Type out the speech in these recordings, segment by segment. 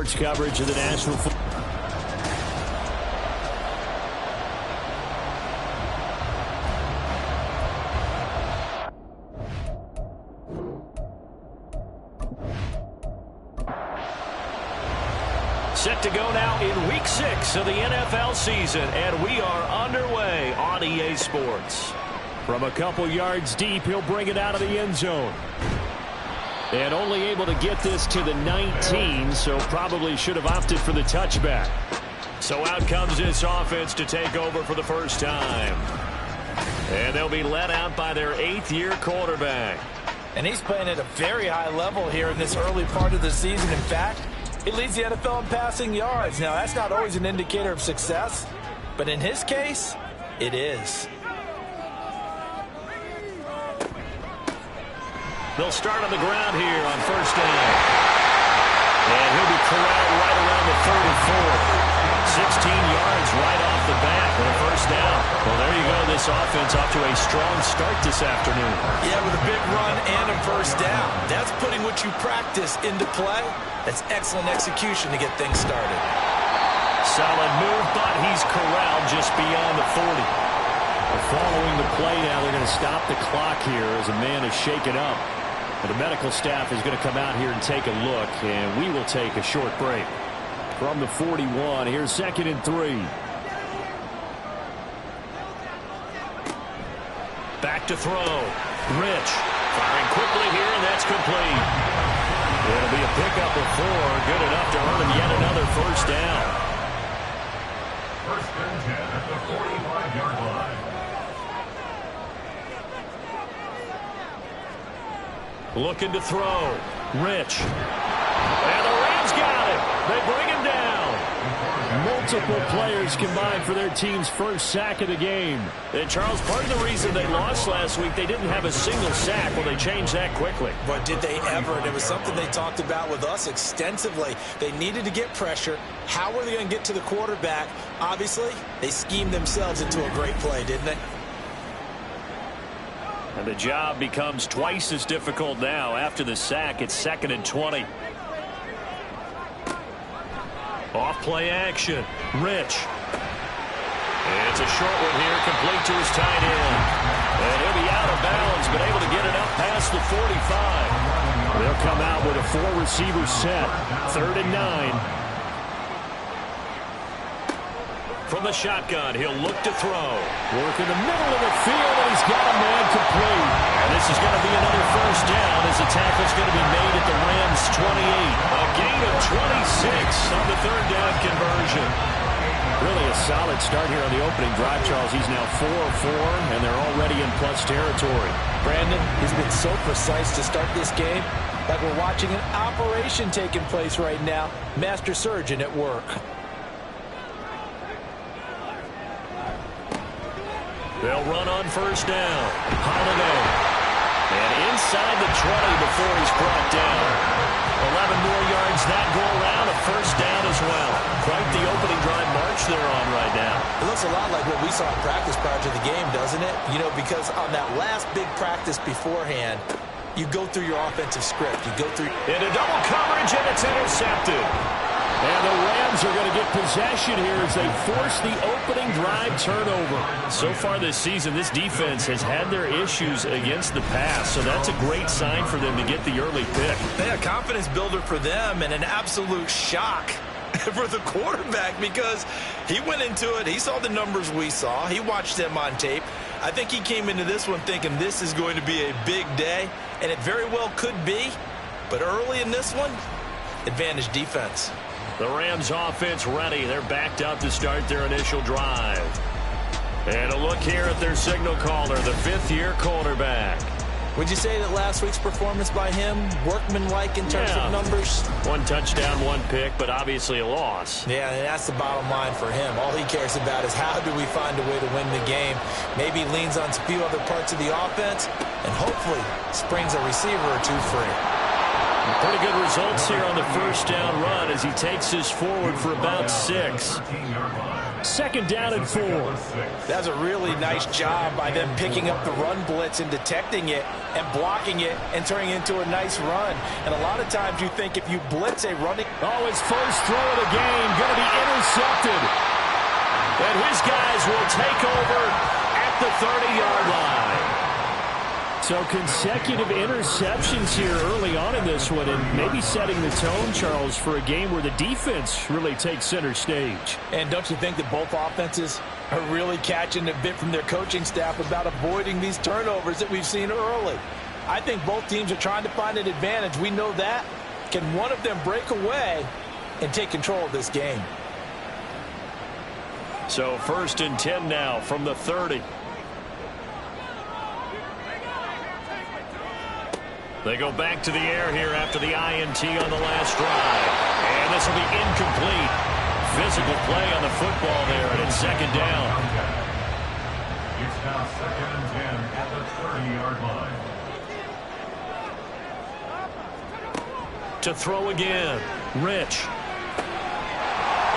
Sports coverage of the National Football. Set to go now in Week 6 of the NFL season, and we are underway on EA Sports. From a couple yards deep, he'll bring it out of the end zone. And only able to get this to the 19, so probably should have opted for the touchback. So out comes this offense to take over for the first time. And they'll be led out by their 8th-year quarterback. And he's playing at a very high level here in this early part of the season. In fact, he leads the NFL in passing yards. Now, that's not always an indicator of success, but in his case, it is. They'll start on the ground here on first down. And he'll be corralled right around the 34. 16 yards right off the bat for the first down. Well, there you go. This offense off to a strong start this afternoon. Yeah, with a big run and a first down. That's putting what you practice into play. That's excellent execution to get things started. Solid move, but he's corralled just beyond the 40. Following the play now, they're going to stop the clock here as a man is shaken up. And the medical staff is going to come out here and take a look, and we will take a short break. From the 41, here's 2nd and 3. Back to throw. Rich firing quickly here, and that's complete. It'll be a pickup of 4, good enough to earn him yet another first down. First and 10 at the 45-yard line. Looking to throw. Rich. And the Rams got it. They bring him down. Multiple players combined for their team's first sack of the game. And, Charles, part of the reason they lost last week, they didn't have a single sack. Well, they changed that quickly. But did they ever? And it was something they talked about with us extensively. They needed to get pressure. How were they going to get to the quarterback? Obviously, they schemed themselves into a great play, didn't they? And the job becomes twice as difficult now. After the sack, it's 2nd and 20. Off play action. Rich. It's a short one here, complete to his tight end. And he'll be out of bounds, but able to get it up past the 45. They'll come out with a 4-receiver set. 3rd and 9. From the shotgun, he'll look to throw. Work in the middle of the field, and he's got a man complete. And this is going to be another first down as the tackle's going to be made at the Rams' 28. A gain of 26 on the 3rd down conversion. Really a solid start here on the opening drive, Charles. He's now 4 of 4, and they're already in plus territory. Brandon, he's been so precise to start this game, like we're watching an operation taking place right now. Master surgeon at work. They'll run on first down. Holiday. And inside the 20 before he's brought down. 11 more yards that go around. A first down as well. Quite the opening drive march they're on right now. It looks a lot like what we saw in practice prior to the game, doesn't it? You know, because on that last big practice beforehand, you go through your offensive script. You go through... Into double coverage, and it's intercepted. And the Rams are going to get possession here as they force the opening drive turnover. So far this season, this defense has had their issues against the pass, so that's a great sign for them to get the early pick. Yeah, confidence builder for them and an absolute shock for the quarterback because he went into it. He saw the numbers we saw. He watched them on tape. I think he came into this one thinking this is going to be a big day, and it very well could be. But early in this one, advantage defense. The Rams offense ready. They're backed up to start their initial drive. And a look here at their signal caller, the 5th-year quarterback. Would you say that last week's performance by him, workmanlike in terms of numbers? 1 touchdown, 1 pick, but obviously a loss. Yeah, and that's the bottom line for him. All he cares about is how do we find a way to win the game. Maybe leans on a few other parts of the offense and hopefully springs a receiver or two free. Pretty good results here on the first down run as he takes this forward for about 6. Second down and 4. That's a really nice job by them picking up the run blitz and detecting it and blocking it and turning it into a nice run. And a lot of times you think if you blitz a running... Oh, his first throw of the game going to be intercepted. And his guys will take over at the 30-yard line. So consecutive interceptions here early on in this one, and maybe setting the tone, Charles, for a game where the defense really takes center stage. And don't you think that both offenses are really catching a bit from their coaching staff about avoiding these turnovers that we've seen early? I think both teams are trying to find an advantage. We know that. Can one of them break away and take control of this game? So 1st and 10 now from the 30. They go back to the air here after the INT on the last drive. And this will be incomplete. Physical play on the football there, and it's second down. It's now 2nd and 10 at the 30-yard line. To throw again, Rich.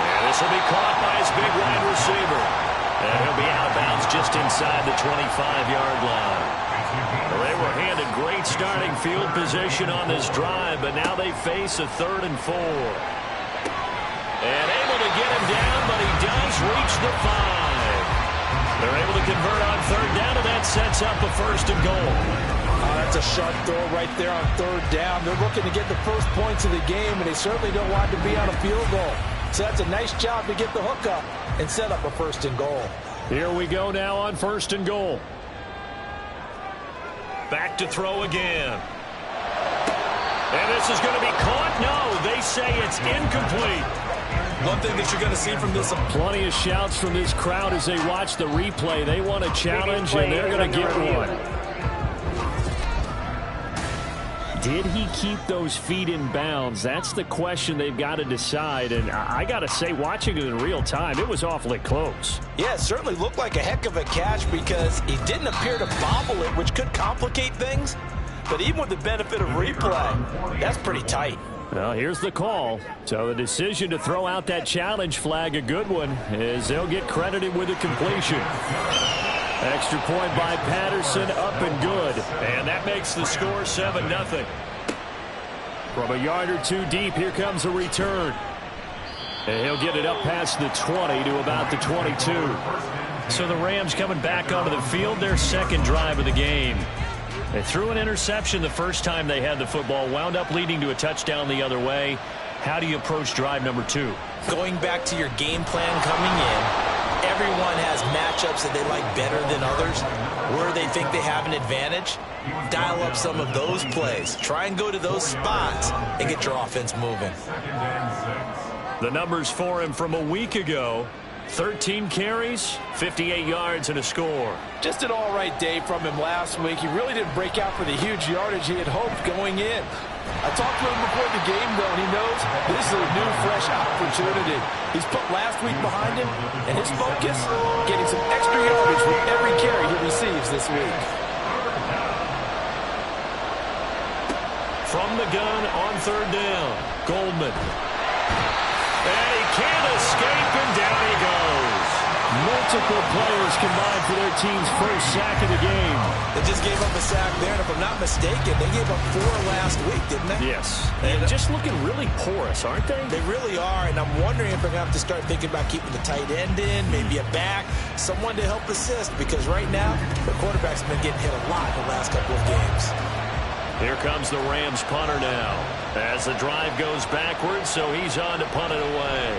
And this will be caught by his big wide receiver. And he'll be out of bounds just inside the 25-yard line. Well, they were handed great starting field position on this drive, but now they face a 3rd and 4. And able to get him down, but he does reach the 5. They're able to convert on 3rd down, and that sets up a 1st and goal. That's a sharp throw right there on 3rd down. They're looking to get the first points of the game, and they certainly don't want to be on a field goal. So that's a nice job to get the hook up and set up a 1st and goal. Here we go now on 1st and goal. Back to throw again. And this is going to be caught. No, they say it's incomplete. One thing that you're going to see from this... Plenty of shouts from this crowd as they watch the replay. They want a challenge, and they're going to get one. Did he keep those feet in bounds? That's the question they've got to decide. And I got to say, watching it in real time, it was awfully close. Yeah, it certainly looked like a heck of a catch because he didn't appear to bobble it, which could complicate things. But even with the benefit of replay, that's pretty tight. Well, here's the call. So the decision to throw out that challenge flag, a good one, as they'll get credited with a completion. Extra point by Patterson, up and good. And that makes the score 7-0. From a yard or two deep, here comes a return. And he'll get it up past the 20 to about the 22. So the Rams coming back onto the field, their 2nd drive of the game. They threw an interception the first time they had the football, wound up leading to a touchdown the other way. How do you approach drive number 2? Going back to your game plan coming in, everyone has matchups that they like better than others, where they think they have an advantage. Dial up some of those plays. Try and go to those spots and get your offense moving. The numbers for him from a week ago: 13 carries, 58 yards, and a score. Just an all-right day from him last week. He really didn't break out for the huge yardage he had hoped going in. I talked to him before the game, though, and he knows this is a new, fresh opportunity. He's put last week behind him, and his focus, getting some extra yardage with every carry he receives this week. From the gun on 3rd down, Goldman. And he can't escape, and down he goes. Multiple players combined for their team's first sack of the game. They just gave up a sack there, and if I'm not mistaken, they gave up 4 last week, didn't they? Yes. And just looking really porous, aren't they? They really are, and I'm wondering if they're going to have to start thinking about keeping the tight end in, maybe a back, someone to help assist, because right now, the quarterback's been getting hit a lot in the last couple of games. Here comes the Rams punter now, as the drive goes backwards, so he's on to punt it away.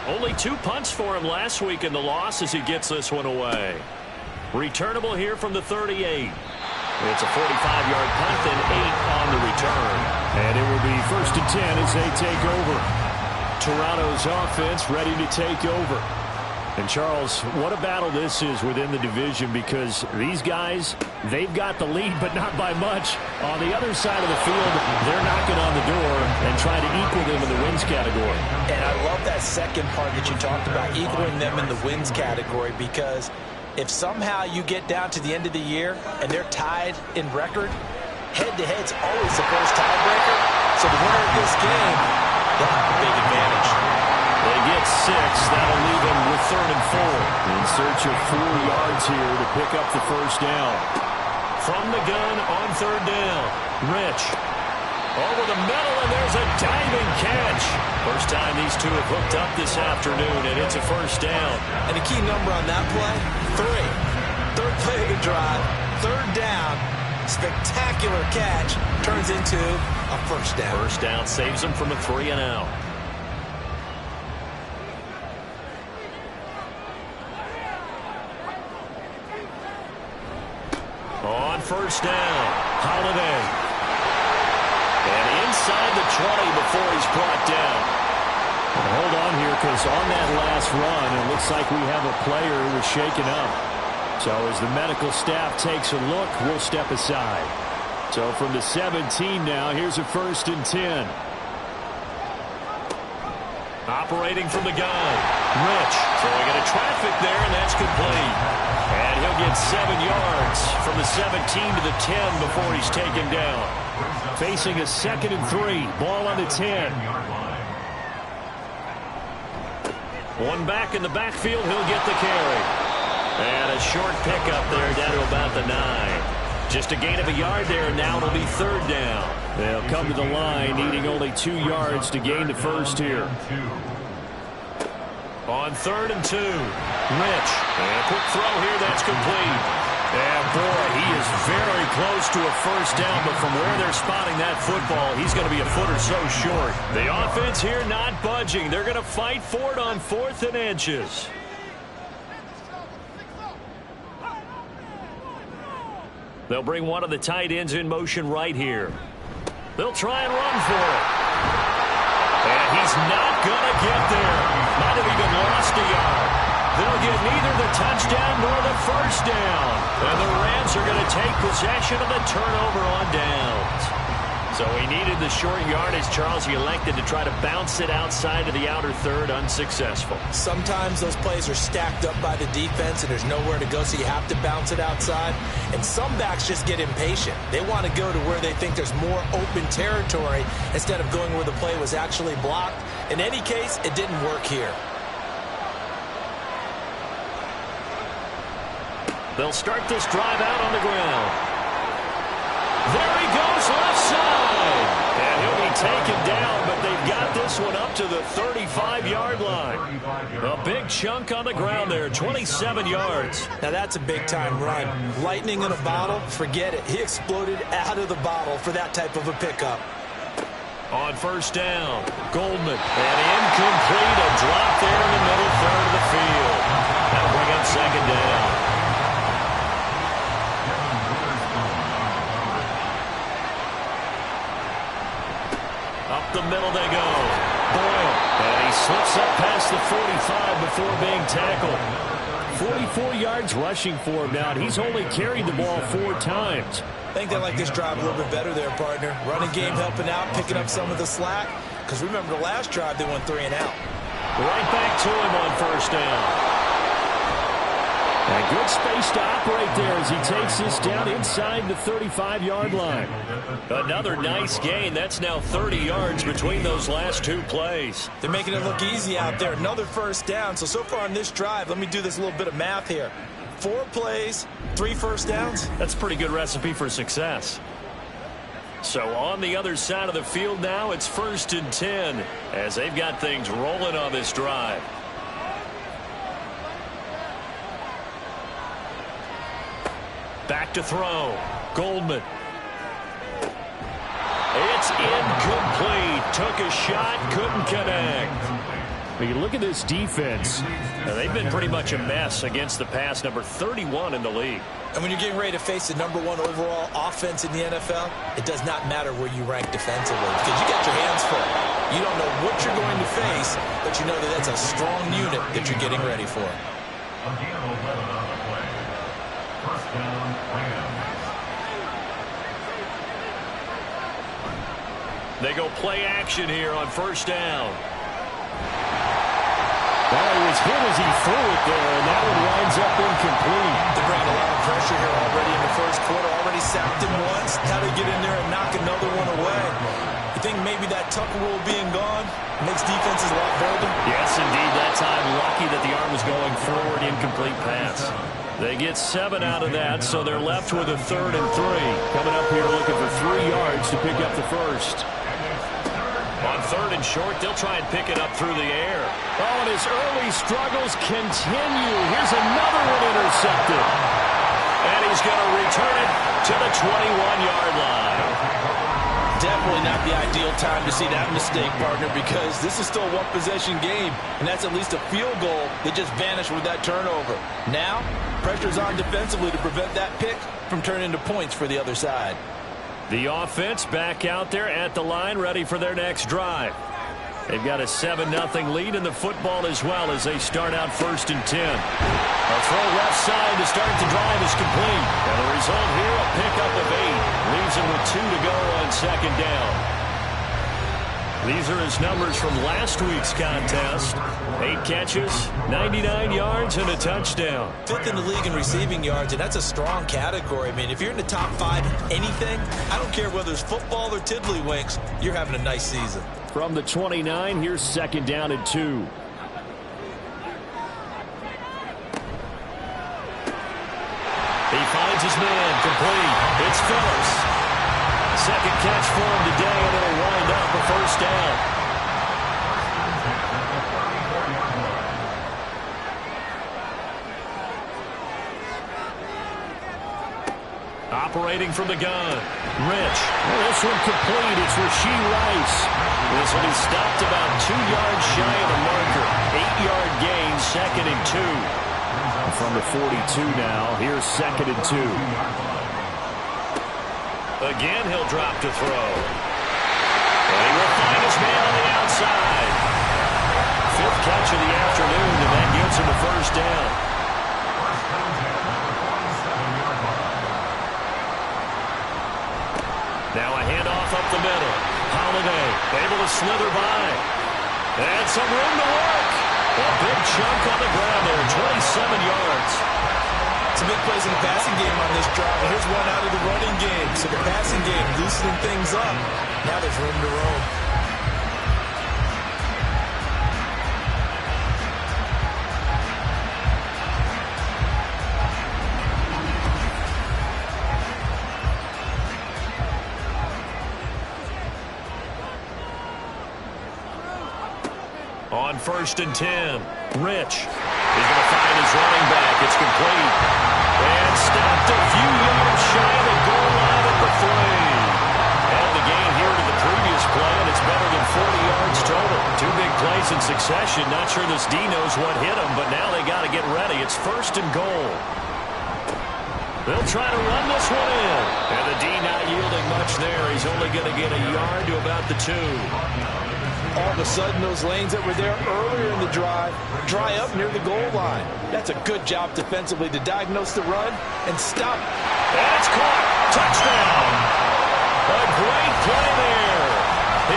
Only 2 punts for him last week in the loss as he gets this one away. Returnable here from the 38. It's a 45-yard punt, then 8 on the return. And it will be 1st and 10 as they take over. Toronto's offense ready to take over. And, Charles, what a battle this is within the division, because these guys, they've got the lead, but not by much. On the other side of the field, they're knocking on the door and trying to equal them in the wins category. And I love that second part that you talked about, equaling them in the wins category, because if somehow you get down to the end of the year and they're tied in record, head-to-head's always the first tiebreaker. So the winner of this game, they'll have a big advantage. They get 6. That'll leave them with 3rd and 4. In search of 4 yards here to pick up the first down. From the gun on 3rd down. Rich. Over the middle, and there's a diving catch. First time these two have hooked up this afternoon, and it's a first down. And a key number on that play, 3. 3rd play of the drive, 3rd down. Spectacular catch turns into a first down. First down saves them from a 3 and out. On first down, Holiday. And inside the 20 before he's brought down. And hold on here, because on that last run, it looks like we have a player who was shaken up. So as the medical staff takes a look, we'll step aside. So from the 17 now, here's a 1st and 10. Operating from the gun, Rich. So we got a traffic there, and that's complete. And he'll get 7 yards from the 17 to the 10 before he's taken down. Facing a 2nd and 3. Ball on the 10. One back in the backfield. He'll get the carry. And a short pickup there down to about the 9. Just a gain of a yard there. Now it'll be 3rd down. They'll come to the line needing only 2 yards to gain the first here. On 3rd and 2. Rich. And a quick throw here. That's complete. And boy, he is very close to a first down, but from where they're spotting that football, he's going to be a foot or so short. The offense here not budging. They're going to fight for it on 4th and inches. They'll bring one of the tight ends in motion right here. They'll try and run for it. And he's not going to get there. Might have even lost a yard. They'll get neither the touchdown nor the first down. And the Rams are going to take possession of the turnover on downs. So he needed the short yardage. Charles, he elected to try to bounce it outside of the outer third, unsuccessful. Sometimes those plays are stacked up by the defense and there's nowhere to go, so you have to bounce it outside. And some backs just get impatient. They want to go to where they think there's more open territory instead of going where the play was actually blocked. In any case, it didn't work here. They'll start this drive out on the ground. There he goes, left side. And he'll be taken down, but they've got this one up to the 35-yard line. A big chunk on the ground there, 27 yards. Now that's a big-time run. Lightning in a bottle, forget it. He exploded out of the bottle for that type of a pickup. On first down, Goldman. And incomplete, a drop there in the middle third of the field. That'll bring up second down. Up the middle they go. Boyle. And he slips up past the 45 before being tackled. 44 yards rushing for him now. He's only carried the ball 4 times. I think they like this drive a little bit better there, partner. Running game helping out, picking up some of the slack. Because remember the last drive, they went 3 and out. Right back to him on first down. And good space to operate there as he takes this down inside the 35-yard line. Another nice gain. That's now 30 yards between those last 2 plays. They're making it look easy out there. Another first down. So far on this drive, let me do this little bit of math here. 4 plays, 3 first downs. That's a pretty good recipe for success. So on the other side of the field now, it's 1st and 10 as they've got things rolling on this drive. Back to throw. Goldman. It's incomplete. Took a shot, couldn't connect. When you look at this defense, they've been pretty much a mess against the pass, number 31 in the league. And when you're getting ready to face the number 1 overall offense in the NFL, it does not matter where you rank defensively because you got your hands full. You don't know what you're going to face, but you know that that's a strong unit that you're getting ready for. Again, 11 on the play. First down, Rams. They go play action here on first down. Well, he was hit as he threw it there, and that one winds up incomplete. They bring a lot of pressure here already in the first quarter. Already sacked him once. How to get in there and knock another one away. You think maybe that Tucker rule being gone makes defenses a lot bolder? Yes, indeed. That time, lucky that the arm was going forward, incomplete pass. They get 7 out of that, so they're left with a 3rd and 3. Coming up here looking for 3 yards to pick up the first. On 3rd and short, they'll try and pick it up through the air. Oh, and his early struggles continue. Here's another one intercepted. And he's going to return it to the 21-yard line. Definitely not the ideal time to see that mistake, partner, because this is still a one-possession game, and that's at least a field goal that just vanished with that turnover. Now, pressure's on defensively to prevent that pick from turning into points for the other side. The offense back out there at the line, ready for their next drive. They've got a 7-0 lead in the football as well as they start out 1st and 10. A throw left side to start the drive is complete. And the result here, a pickup of 8. Leaves him with 2 to go on 2nd down. These are his numbers from last week's contest. 8 catches, 99 yards, and a touchdown. 5th in the league in receiving yards, and that's a strong category. I mean, if you're in the top 5 in anything, I don't care whether it's football or tiddlywinks, you're having a nice season. From the 29, here's 2nd down and 2. He finds his man, complete. It's Phillips. 2nd catch for him today, and it'll wind up a 1st down. Operating from the gun. Rich. This one complete. It's Rashee Rice. This one he stopped about 2 yards shy of the marker. 8-yard gain, 2nd and 2. From the 42 now, here's 2nd and 2. Again, he'll drop to throw. And he will find his man on the outside. 5th catch of the afternoon, and that gives him a 1st down. Now a handoff up the middle. Holiday able to slither by. And some room to work. A big chunk on the ground there, 27 yards. Some big plays in the passing game on this drive. And here's one out of the running game. So the passing game loosening things up. Now there's room to roam. On 1st and 10, Rich. He's going to find his running back. It's complete. And stopped a few yards shy of the goal line at the 3. And the gain here to the previous play, and it's better than 40 yards total. 2 big plays in succession. Not sure this D knows what hit him, but now they got to get ready. It's 1st and goal. They'll try to run this one in. And the D not yielding much there. He's only going to get a yard to about the 2. All of a sudden, those lanes that were there earlier in the drive dry up near the goal line. That's a good job defensively to diagnose the run and stop. And it's caught. Touchdown. A great play there.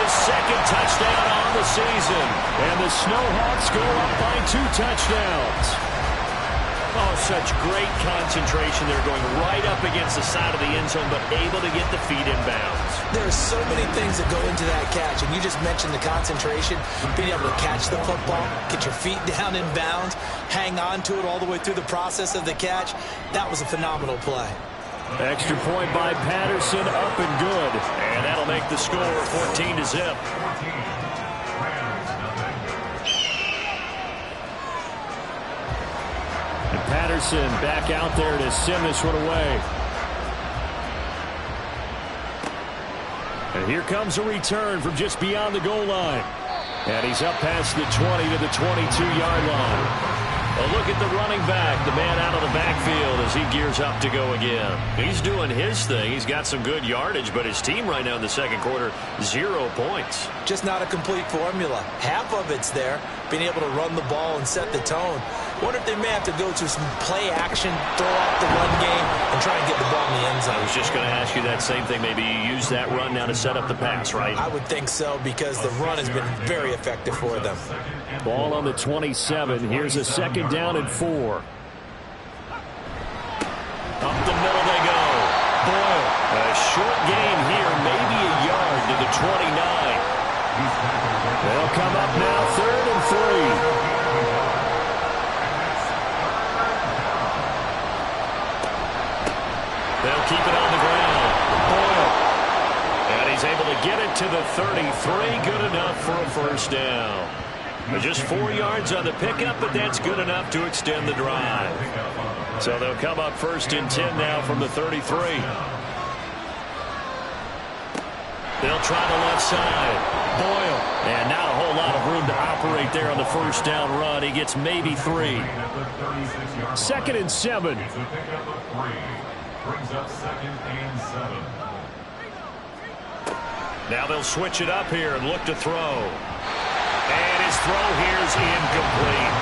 His 2nd touchdown on the season. And the Snowhawks go up by 2 touchdowns. Oh, such great concentration. They're going right up against the side of the end zone, but able to get the feet in bounds. There are so many things that go into that catch, and you just mentioned the concentration, being able to catch the football, get your feet down in bounds, hang on to it all the way through the process of the catch. That was a phenomenal play. Extra point by Patterson, up and good. And that'll make the score 14-0. Patterson back out there to send this one away. And here comes a return from just beyond the goal line. And he's up past the 20 to the 22-yard line. A look at the running back, the man out of the backfield as he gears up to go again. He's doing his thing. He's got some good yardage, but his team right now in the 2nd quarter, 0 points. Just not a complete formula. Half of it's there, being able to run the ball and set the tone. Wonder if they may have to go to some play action, throw out the run game, and try and get the ball in the end zone. I was just going to ask you that same thing. Maybe you use that run now to set up the pass, right? I would think so, because the run has been very effective for them. Ball on the 27. Here's a 2nd down and 4. Up the middle they go. Boyle. A short gain here, maybe a yard to the 29. They'll come up now, 3rd and 3. They'll keep it on the ground. Boyle. And he's able to get it to the 33. Good enough for a first down. Just 4 yards on the pickup, but that's good enough to extend the drive. So they'll come up 1st and 10 now from the 33. They'll try the left side. Boyle. And not a whole lot of room to operate there on the first down run. He gets maybe 3. 2nd and 7. Brings up 2nd and 7. Now they'll switch it up here and look to throw. And his throw here is incomplete.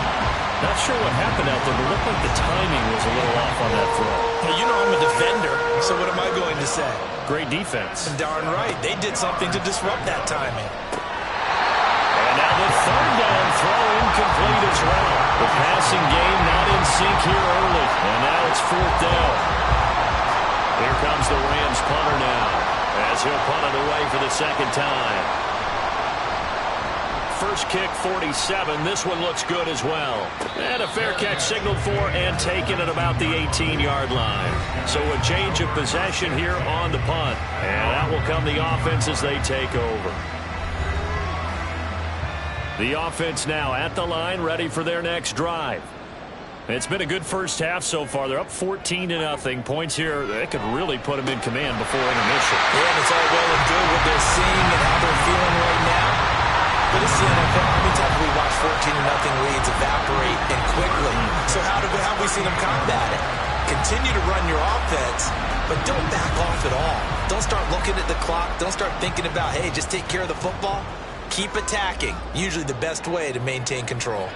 Not sure what happened out there, but it looked like the timing was a little off on that throw. Well, you know I'm a defender, so what am I going to say? Great defense. Darn right. They did something to disrupt that timing. And now the 3rd down throw incomplete as well. The passing game not in sync here early. And now it's 4th down. Here comes the Rams punter now, as he'll punt it away for the 2nd time. First kick, 47. This one looks good as well. And a fair catch signaled for and taken at about the 18-yard line. So a change of possession here on the punt. And out will come the offense as they take over. The offense now at the line, ready for their next drive. It's been a good first half so far. They're up 14-0. Points here, they could really put them in command before intermission. Yeah, and it's all well and good what they're seeing and how they're feeling right now. But it's the NFL. How many times have we watched 14-0 leads evaporate and quickly? So how have we seen them combat it? Continue to run your offense, but don't back off at all. Don't start looking at the clock. Don't start thinking about, hey, just take care of the football. Keep attacking. Usually the best way to maintain control.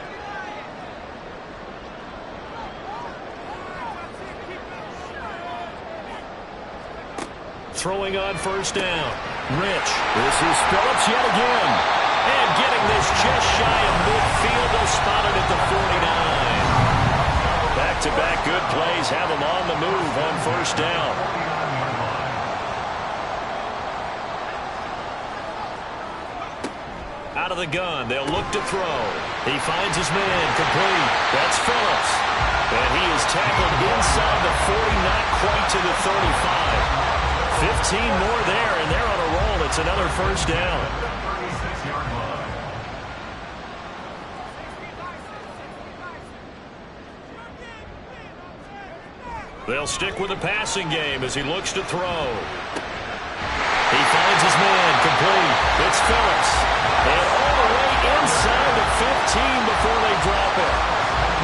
Throwing on first down. Rich. This is Phillips yet again. And getting this just shy of midfield. They'll spot it at the 49. Back-to-back good plays have them on the move on first down. Out of the gun. They'll look to throw. He finds his man. Complete. That's Phillips. And he is tackled inside the 40, not quite to the 35. 15 more there, and they're on a roll. It's another first down. They'll stick with the passing game as he looks to throw. He finds his man. Complete. It's Phillips. And all the way inside the 15 before they drop it.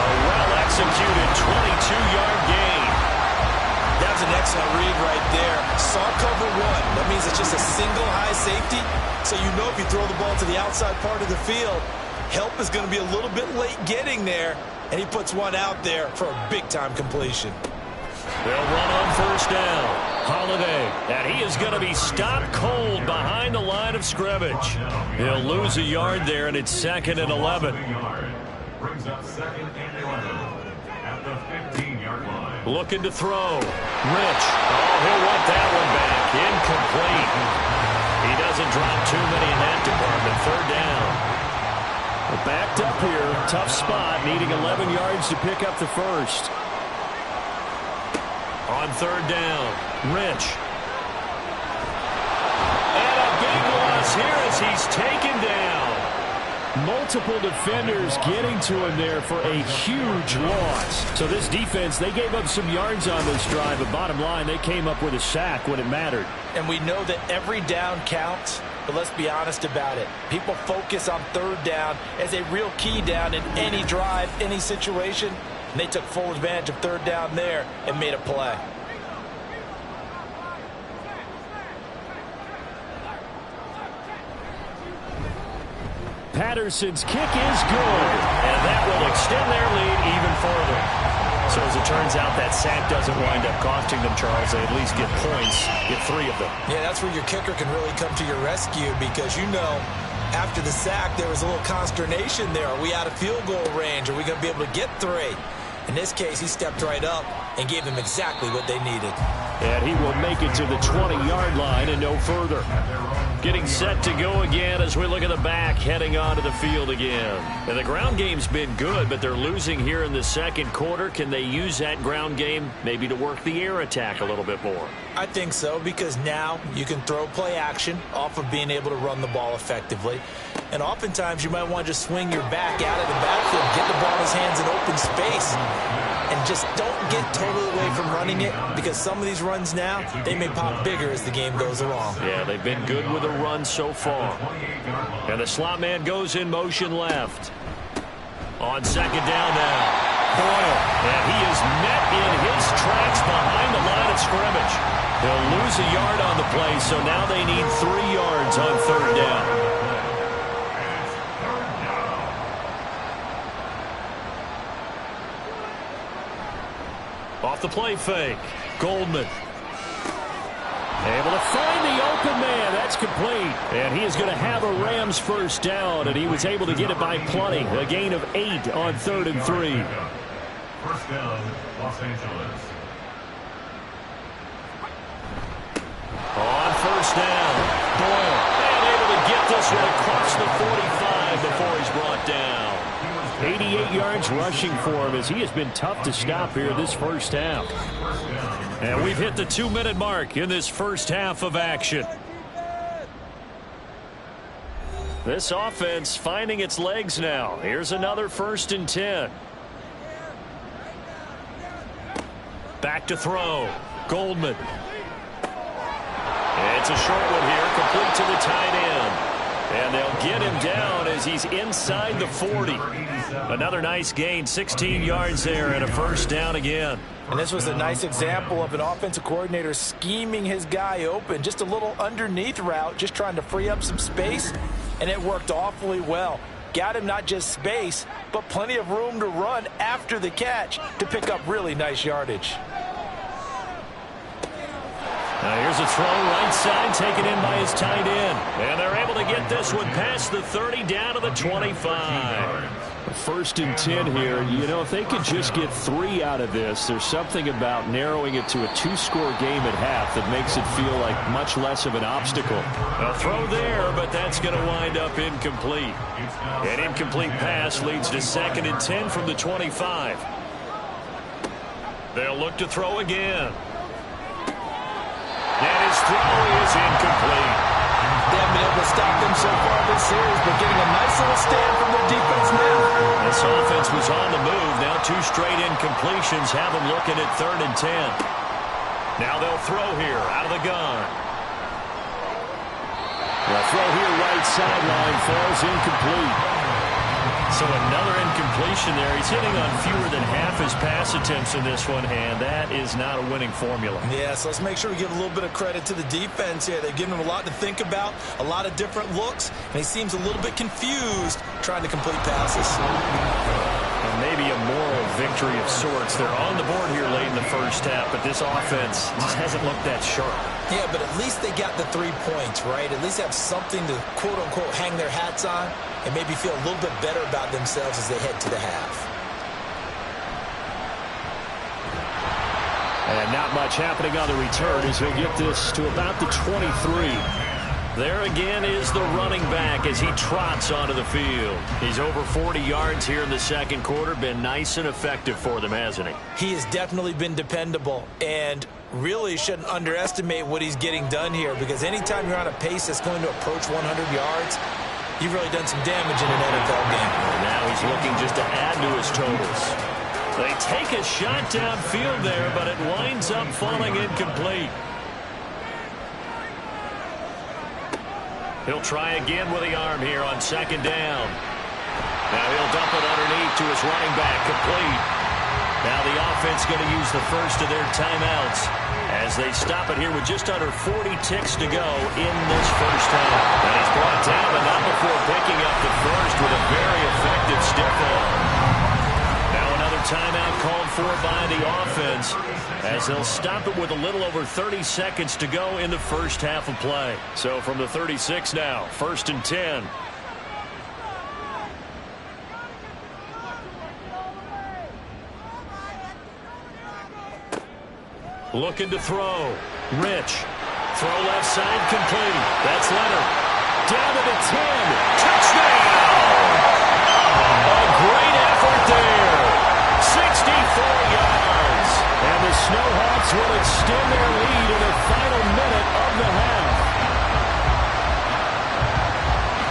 A well-executed 22-yard gain. That's an excellent read right there. Saw cover 1. That means it's just a single high safety. So you know if you throw the ball to the outside part of the field, help is going to be a little bit late getting there. And he puts one out there for a big-time completion. They'll run on first down. Holiday. And he is going to be stopped cold behind the line of scrimmage. He'll lose a yard there, and it's 2nd and 11. Brings up 2nd and 11 at the 15-yard line. Looking to throw. Rich. Oh, he'll want that one back. Incomplete. He doesn't drop too many in that department. 3rd down. Well, backed up here. Tough spot. Needing 11 yards to pick up the first. On 3rd down. Rich. And a big loss here as he's taken down. Multiple defenders getting to him there for a huge loss. So this defense, they gave up some yards on this drive, but bottom line, they came up with a sack when it mattered. And we know that every down counts, but let's be honest about it. People focus on 3rd down as a real key down in any drive, any situation. And they took full advantage of 3rd down there and made a play. Patterson's kick is good, and that will extend their lead even further. So as it turns out, that sack doesn't wind up costing them, Charles. They at least get points, get 3 of them. Yeah, that's where your kicker can really come to your rescue because, you know, after the sack, there was a little consternation there. Are we out of field goal range? Are we going to be able to get 3? In this case, he stepped right up and gave them exactly what they needed. And he will make it to the 20-yard line and no further. Getting set to go again as we look at the back heading onto the field again. And the ground game's been good, but they're losing here in the second quarter. Can they use that ground game maybe to work the air attack a little bit more? I think so, because now you can throw play action off of being able to run the ball effectively. And oftentimes you might want to just swing your back out of the backfield, get the ball in his hands in open space, and just don't get totally away from running it, because some of these runs now, they may pop bigger as the game goes along. Yeah, they've been good with the run so far. And the slot man goes in motion left. On second down now, Boyle. And he is met in his tracks behind the line of scrimmage. He'll lose a yard on the play, so now they need 3 yards on third down. Off the play fake, Goldman. Able to find the open man. That's complete. And he is going to have a Rams first down, and he was able to get it by plenty. A gain of 8 on 3rd and 3. First down, Los Angeles. On first down, Boyle. And able to get this one across the 45 before he's brought down. 88 yards rushing for him, as he has been tough to stop here this first half. And we've hit the 2-minute mark in this first half of action. This offense finding its legs now. Here's another 1st and 10. Back to throw. Goldman. It's a short one here, complete to the tight end. And they'll get him down as he's inside the 40. Another nice gain, 16 yards there, and a first down again. And this was a nice example of an offensive coordinator scheming his guy open. Just a little underneath route, just trying to free up some space, and it worked awfully well. Got him not just space, but plenty of room to run after the catch to pick up really nice yardage. Now here's a throw right side, taken in by his tight end. And they're able to get this one past the 30 down to the 25. 1st and 10 here. You know, if they could just get 3 out of this, there's something about narrowing it to a 2-score game at half that makes it feel like much less of an obstacle. A throw there, but that's going to wind up incomplete. An incomplete pass leads to 2nd and 10 from the 25. They'll look to throw again. And his throw is incomplete. They haven't been able to stop them so far this series, but getting a nice little stand from their defense now. This offense was on the move. Now 2 straight incompletions have them looking at 3rd and 10. Now they'll throw here out of the gun. The throw here right sideline falls incomplete. So another incompletion there. He's hitting on fewer than half his pass attempts in this one, and that is not a winning formula. Yeah, so let's make sure we give a little bit of credit to the defense here. They've given him a lot to think about, a lot of different looks, and he seems a little bit confused trying to complete passes. And maybe a moral victory of sorts. They're on the board here late in the first half, but this offense just hasn't looked that sharp. Yeah, but at least they got the 3 points, right? At least have something to, quote-unquote, hang their hats on and maybe feel a little bit better about themselves as they head to the half. And not much happening on the return as he'll get this to about the 23. There again is the running back as he trots onto the field. He's over 40 yards here in the second quarter. Been nice and effective for them, hasn't he? He has definitely been dependable, and really shouldn't underestimate what he's getting done here, because anytime you're on a pace that's going to approach 100 yards, you've really done some damage in an NFL game. And now he's looking just to add to his totals. They take a shot downfield there, but it winds up falling incomplete. He'll try again with the arm here on second down. Now he'll dump it underneath to his running back, complete. Now the offense going to use the first of their timeouts as they stop it here with just under 40 ticks to go in this first half. And he's brought down, but not before picking up the first with a very effective stiff arm. Now another timeout called for by the offense as they'll stop it with a little over 30 seconds to go in the first half of play. So from the 36 now, 1st and 10. Looking to throw. Rich Throw left side complete. That's Leonard. Down to the 10. Touchdown! A great effort there. 64 yards. And the Snowhawks will extend their lead in the final minute of the half.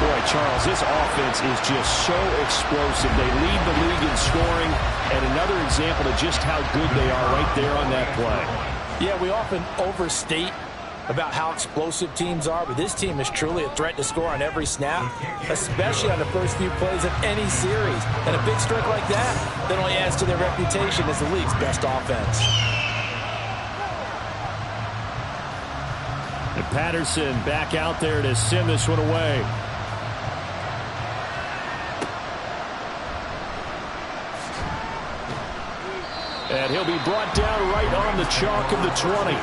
Boy, Charles, this offense is just so explosive. They lead the league in scoring, and another example of just how good they are right there on that play. Yeah, we often overstate about how explosive teams are, but this team is truly a threat to score on every snap, especially on the first few plays of any series. And a big strike like that only adds to their reputation as the league's best offense. And Patterson back out there to send this one away. And he'll be brought down right on the chalk of the 20.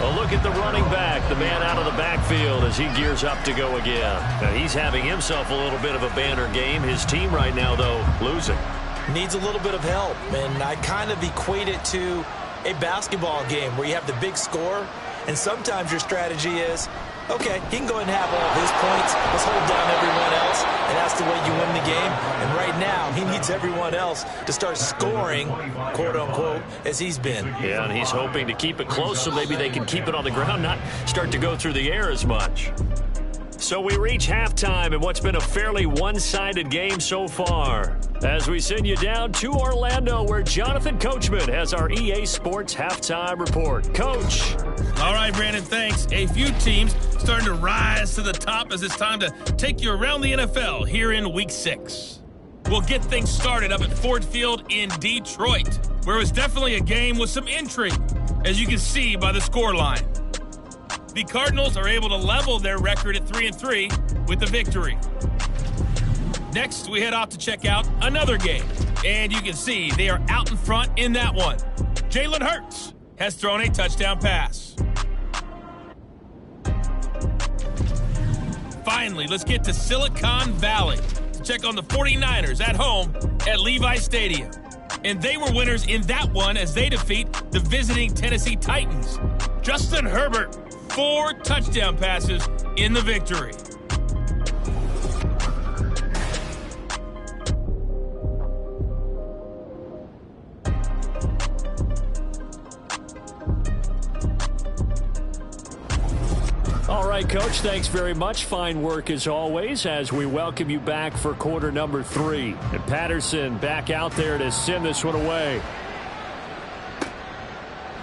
A look at the running back, the man out of the backfield as he gears up to go again. Now, he's having himself a little bit of a banner game. His team right now, though, losing. Needs a little bit of help, and I kind of equate it to a basketball game where you have the big score, and sometimes your strategy is, okay, he can go ahead and have all of his points. Let's hold down everyone else, and that's the way you win the game. And right now, he needs everyone else to start scoring, quote-unquote, as he's been. Yeah, and he's hoping to keep it close so maybe they can keep it on the ground, not start to go through the air as much. So we reach halftime in what's been a fairly one-sided game so far. As we send you down to Orlando, where Jonathan Coachman has our EA Sports Halftime Report. Coach. All right, Brandon, thanks. A few teams starting to rise to the top as it's time to take you around the NFL here in Week 6. We'll get things started up at Ford Field in Detroit, where it was definitely a game with some intrigue, as you can see by the scoreline. The Cardinals are able to level their record at 3-3 with the victory. Next, we head off to check out another game, and you can see they are out in front in that one. Jalen Hurts has thrown a touchdown pass. Finally, let's get to Silicon Valley to check on the 49ers at home at Levi Stadium. And they were winners in that one as they defeat the visiting Tennessee Titans. Justin Herbert, 4 touchdown passes in the victory. All right, Coach, thanks very much. Fine work as always as we welcome you back for quarter number 3. And Patterson back out there to send this one away.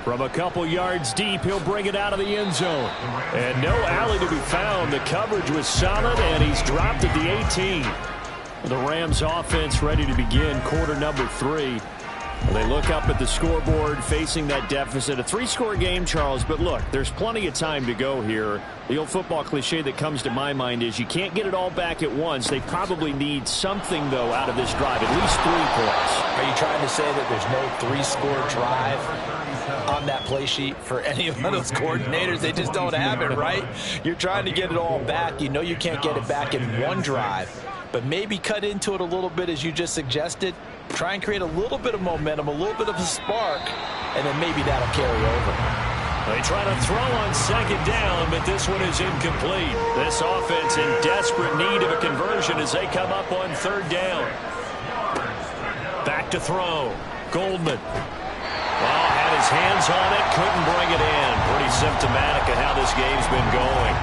From a couple yards deep, he'll bring it out of the end zone. And no alley to be found. The coverage was solid, and he's dropped at the 18. The Rams offense ready to begin quarter number 3. They look up at the scoreboard facing that deficit. A 3-score game, Charles, but look, there's plenty of time to go here. The old football cliche that comes to my mind is you can't get it all back at once. They probably need something, though, out of this drive, at least 3 points. Are you trying to say that there's no 3-score drive on that play sheet for any of those coordinators? They just don't have it, right? You're trying to get it all back. You know you can't get it back in one drive, but maybe cut into it a little bit as you just suggested. Try and create a little bit of momentum, a little bit of a spark, and then maybe that'll carry over. They try to throw on second down, but this one is incomplete. This offense in desperate need of a conversion as they come up on third down. Back to throw. Goldman. Well, had his hands on it, couldn't bring it in. Pretty symptomatic of how this game's been going.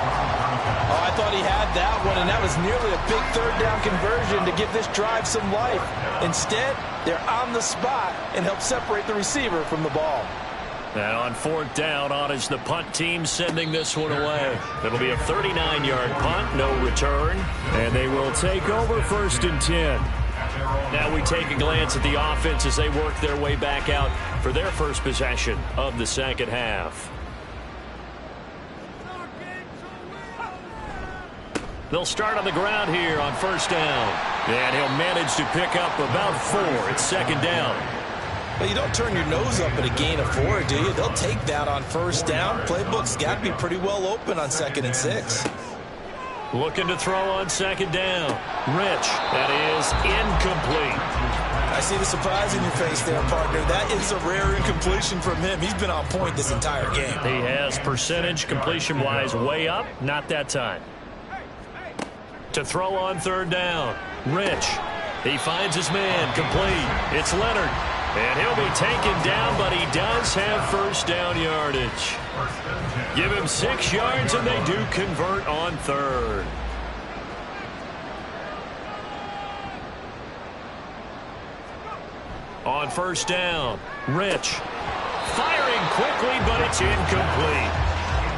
Oh, I thought he had that one, and that was nearly a big third down conversion to give this drive some life. Instead, they're on the spot and help separate the receiver from the ball. And on fourth down, on is the punt team sending this one away. It'll be a 39-yard punt, no return, and they will take over 1st and 10. Now we take a glance at the offense as they work their way back out for their first possession of the second half. They'll start on the ground here on first down. And he'll manage to pick up about 4. It's second down. But you don't turn your nose up at a gain of 4, do you? They'll take that on first down. Playbook's got to be pretty well open on 2nd and 6. Looking to throw on second down. Rich. That is incomplete. I see the surprise in your face there, partner. That is a rare incompletion from him. He's been on point this entire game. He has percentage completion-wise way up. Not that time. To throw on third down. Rich. He finds his man. Complete. It's Leonard. And he'll be taken down, but he does have first down yardage. Give him 6 yards, and they do convert on third. On first down, Rich. Firing quickly, but it's incomplete.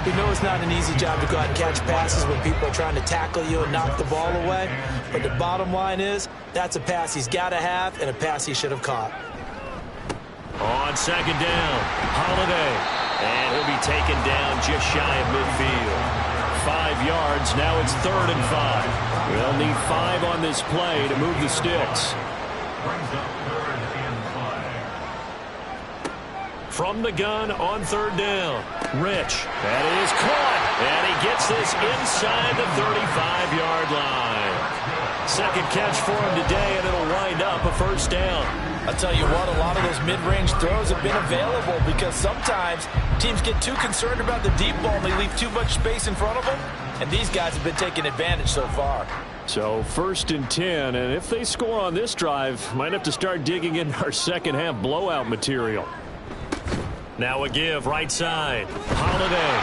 You know it's not an easy job to go out and catch passes when people are trying to tackle you and knock the ball away. But the bottom line is, that's a pass he's got to have and a pass he should have caught. On second down, Holiday. And he'll be taken down just shy of midfield. 5 yards, now it's 3rd and 5. They'll need 5 on this play to move the sticks. From the gun on third down, Rich. That is caught, and he gets this inside the 35-yard line. Second catch for him today, and it'll wind up a first down. I'll tell you what, a lot of those mid-range throws have been available because sometimes teams get too concerned about the deep ball and they leave too much space in front of them, and these guys have been taking advantage so far. So 1st and 10, and if they score on this drive, might have to start digging in our second half blowout material. Now a give right side. Holiday.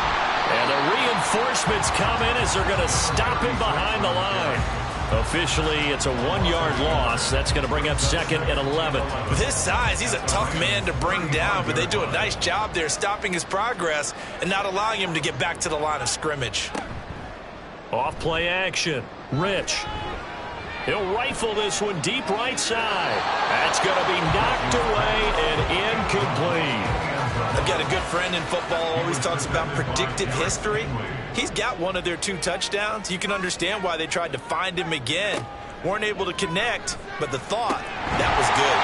And the reinforcements come in as they're going to stop him behind the line. Officially, it's a 1-yard loss. That's going to bring up 2nd and 11. With his size, he's a tough man to bring down, but they do a nice job there stopping his progress and not allowing him to get back to the line of scrimmage. Off play action. Rich. He'll rifle this one deep right side. That's going to be knocked away and incomplete. I've got a good friend in football, always talks about predictive history. He's got one of their 2 touchdowns. You can understand why they tried to find him again. Weren't able to connect, but the thought, that was good.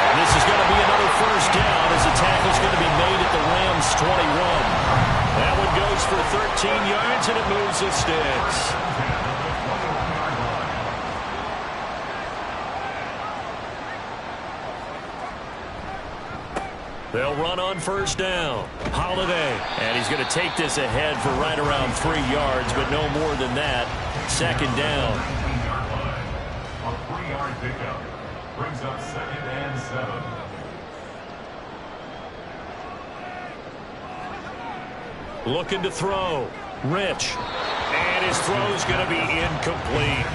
And this is going to be another first down as the tackle's going to be made at the Rams' 21. That one goes for 13 yards, and it moves the sticks. They'll run on first down. Holiday. And he's going to take this ahead for right around 3 yards, but no more than that. Second down. A 3-yard pickup brings up 2nd and 7. Looking to throw. Rich. And his throw's going to be incomplete.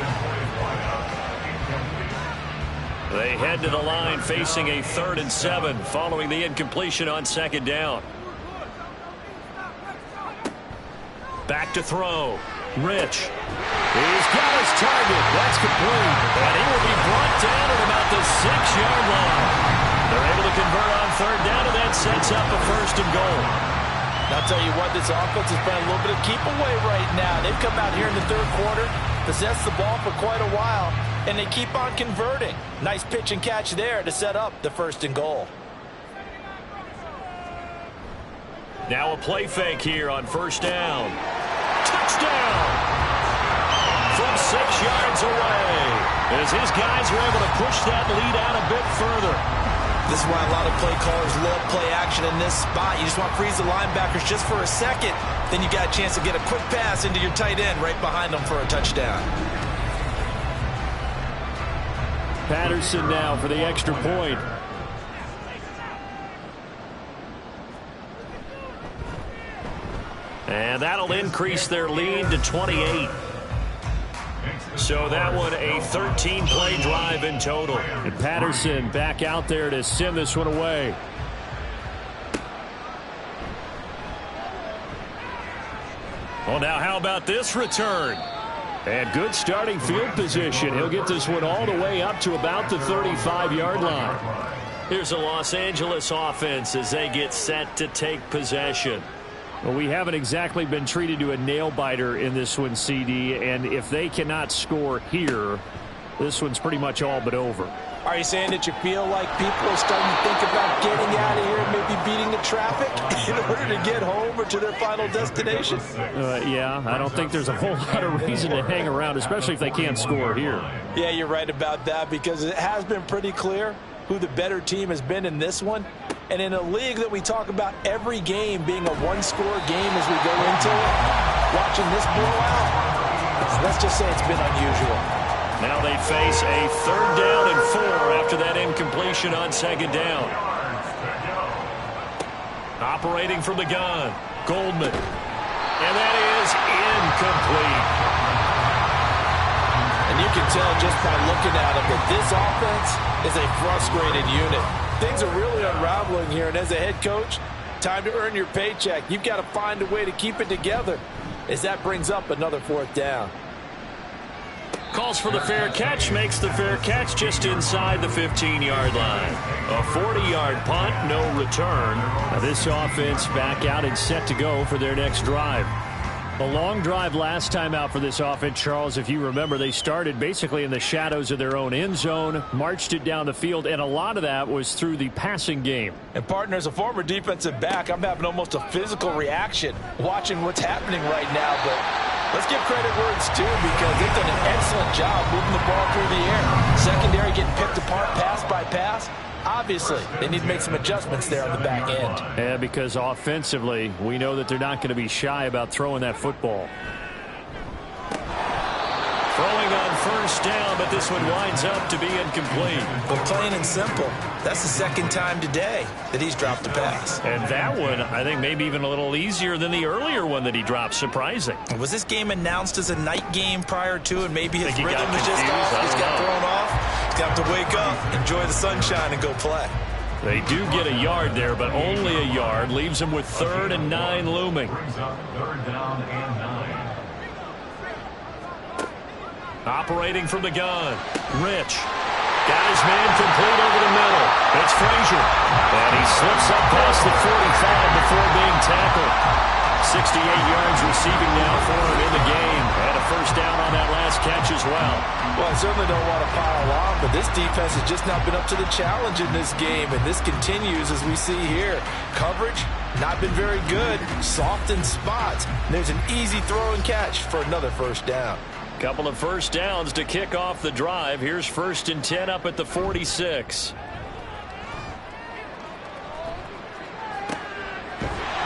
They head to the line facing a 3rd and 7 following the incompletion on second down. Back to throw. Rich. He's got his target. That's complete. And he will be brought down at about the 6-yard line. They're able to convert on third down, and that sets up a 1st and goal. I'll tell you what, this offense is playing a little bit of keep away right now. They've come out here in the 3rd quarter, possessed the ball for quite a while, and they keep on converting. Nice pitch and catch there to set up the 1st and goal. Now a play fake here on first down. Touchdown! From 6 yards away, as his guys are able to push that lead out a bit further. This is why a lot of play callers love play action in this spot. You just want to freeze the linebackers just for a second. Then you got a chance to get a quick pass into your tight end right behind them for a touchdown. Patterson now for the extra point. And that'll increase their lead to 28. So that one a 13-play drive in total. And Patterson back out there to send this one away. Well, now how about this return? And good starting field position. He'll get this one all the way up to about the 35-yard line. Here's a Los Angeles offense as they get set to take possession. Well, we haven't exactly been treated to a nail-biter in this one, CD, and if they cannot score here, this one's pretty much all but over. Are you saying that you feel like people are starting to think about getting out of here and maybe beating the traffic in order to get home or to their final destination? Yeah, I don't think there's a whole lot of reason to hang around, especially if they can't score here. Yeah, you're right about that, because it has been pretty clear who the better team has been in this one. And in a league that we talk about every game being a one-score game as we go into it, watching this blowout, let's just say it's been unusual. Now they face a 3rd down and 4 after that incompletion on 2nd down. Operating from the gun, Goldman. And that is incomplete. And you can tell just by looking at them that this offense is a frustrated unit. Things are really unraveling here, and as a head coach, time to earn your paycheck. You've got to find a way to keep it together as that brings up another 4th down. Calls for the fair catch, makes the fair catch just inside the 15-yard line. A 40-yard punt, no return. Now this offense back out and set to go for their next drive. A long drive last time out for this offense, Charles. If you remember, they started basically in the shadows of their own end zone, marched it down the field, and a lot of that was through the passing game. And, partner, as a former defensive back, I'm having almost a physical reaction watching what's happening right now. But let's give credit where it's due, because they've done an excellent job moving the ball through the air. Secondary getting picked apart pass by pass. Obviously, they need to make some adjustments there on the back end. Yeah, because offensively, we know that they're not going to be shy about throwing that football. Throwing on 1st down, but this one winds up to be incomplete. But plain and simple, that's the 2nd time today that he's dropped a pass. And that one, I think, maybe even a little easier than the earlier one that he dropped. Surprising. Was this game announced as a night game prior to, and maybe his rhythm got was just confused? off? He's got know. thrown off. He's got to wake up, enjoy the sunshine, and go play. They do get a yard there, but only a yard. Leaves them with 3rd and 9 looming. Brings up 3rd down and 9. Operating from the gun, Rich. Got his man complete over the middle. It's Frazier. And he slips up past the 45 before being tackled. 68 yards receiving now for him in the game. And a 1st down on that last catch as well. Well, I certainly don't want to pile on, but this defense has just not been up to the challenge in this game, and this continues as we see here. Coverage, not been very good. Soft in spots. And there's an easy throw and catch for another 1st down. Couple of 1st downs to kick off the drive. Here's 1st and 10 up at the 46.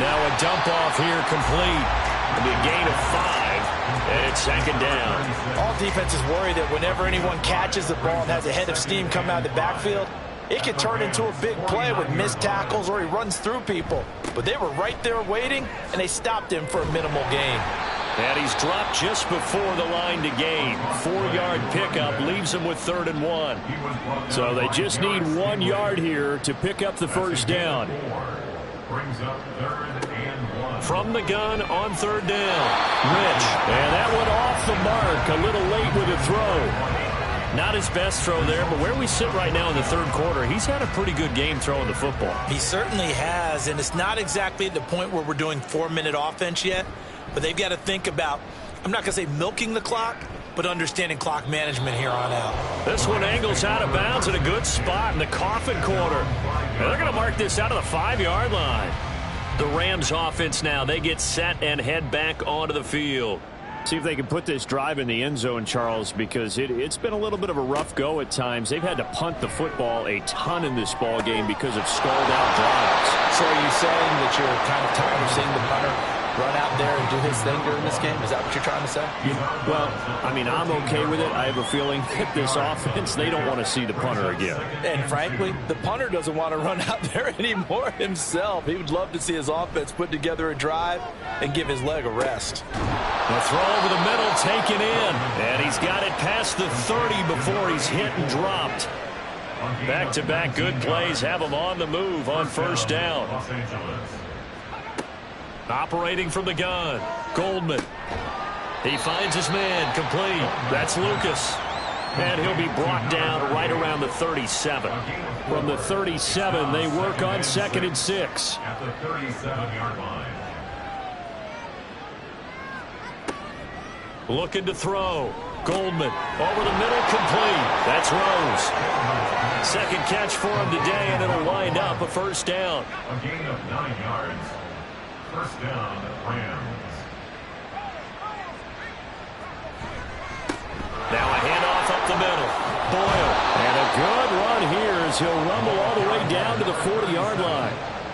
Now a dump off here complete. It'll be a gain of 5. And it's 2nd down. All defenses worry that whenever anyone catches the ball and has a head of steam come out of the backfield, it could turn into a big play with missed tackles or he runs through people. But they were right there waiting, and they stopped him for a minimal gain. And he's dropped just before the line to gain. 4-yard pickup leaves him with 3rd and 1. So they just need 1 yard here to pick up the 1st down. Brings up 3rd and 1. From the gun on 3rd down, Rich. And that one off the mark, a little late with a throw. Not his best throw there, but where we sit right now in the 3rd quarter, he's had a pretty good game throwing the football. He certainly has, and it's not exactly at the point where we're doing 4-minute offense yet. But they've got to think about, I'm not going to say milking the clock, but understanding clock management here on out. This one angles out of bounds at a good spot in the coffin corner. And they're going to mark this out of the 5-yard line. The Rams offense now, they get set and head back onto the field. See if they can put this drive in the end zone, Charles, because it's been a little bit of a rough go at times. They've had to punt the football a ton in this ball game because of stalled-out drives. So are you saying that you're kind of tired of seeing the punter run out there and do his thing during this game? Is that what you're trying to say? Well, I mean, I'm okay with it. I have a feeling that this offense, they don't want to see the punter again. And frankly, the punter doesn't want to run out there anymore himself. He would love to see his offense put together a drive and give his leg a rest. The throw over the middle taken in. And he's got it past the 30 before he's hit and dropped. Back-to-back good plays have him on the move on 1st down. Los Angeles. Operating from the gun, Goldman. He finds his man complete. That's Lucas. And he'll be brought down right around the 37. From the 37, they work on 2nd and 6. At the 37-yard line. Looking to throw. Goldman over the middle, complete. That's Rose. 2nd catch for him today, and it'll wind up a 1st down. A gain of 9 yards. 1st down, Rams. Now a handoff up the middle. Boyle. And a good run here as he'll rumble all the way down to the 40-yard line.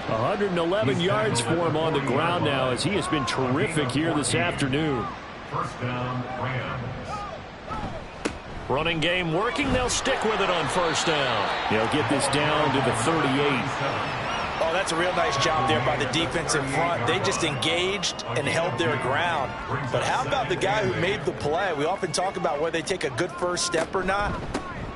111 yards for him on the ground now as he has been terrific here this afternoon. First down, Rams. Running game working. They'll stick with it on first down. They'll get this down to the 38. Oh, that's a real nice job there by the defense in front. They just engaged and held their ground. But how about the guy who made the play? We often talk about whether they take a good first step or not.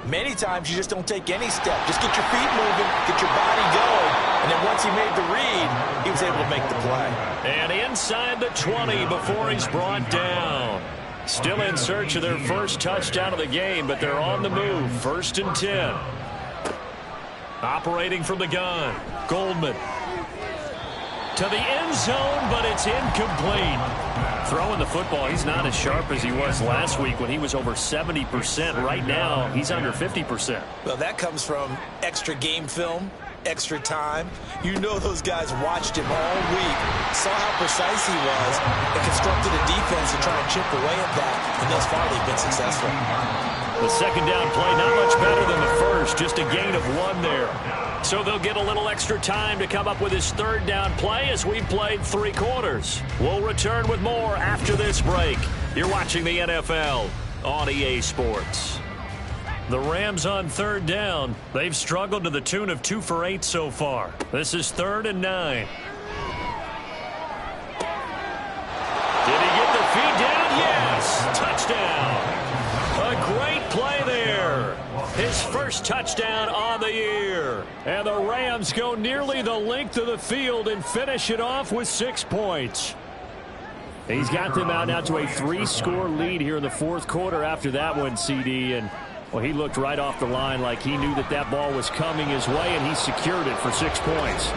Many times you just don't take any step. Just get your feet moving, get your body going, and then once he made the read, he was able to make the play. And inside the 20 before he's brought down. Still in search of their first touchdown of the game, but they're on the move. 1st and 10. Operating from the gun. Goldman. To the end zone, but it's incomplete. Throwing the football, he's not as sharp as he was last week when he was over 70%. Right now, he's under 50%. Well, that comes from extra game film, extra time. You know those guys watched him all week, saw how precise he was, and constructed a defense to try and chip away at that. And thus far, they've been successful. The second down play, not much better than the first, just a gain of 1 there. So they'll get a little extra time to come up with his 3rd down play as we've played 3 quarters. We'll return with more after this break. You're watching the NFL on EA Sports. The Rams on 3rd down. They've struggled to the tune of 2 for 8 so far. This is 3rd and 9. Did he get the feed down? Yes! Touchdown! A great play there. His first touchdown on the year. And the Rams go nearly the length of the field and finish it off with 6 points. He's got them out now to a 3-score lead here in the 4th quarter after that one, CD. And, well, he looked right off the line like he knew that that ball was coming his way, and he secured it for 6 points.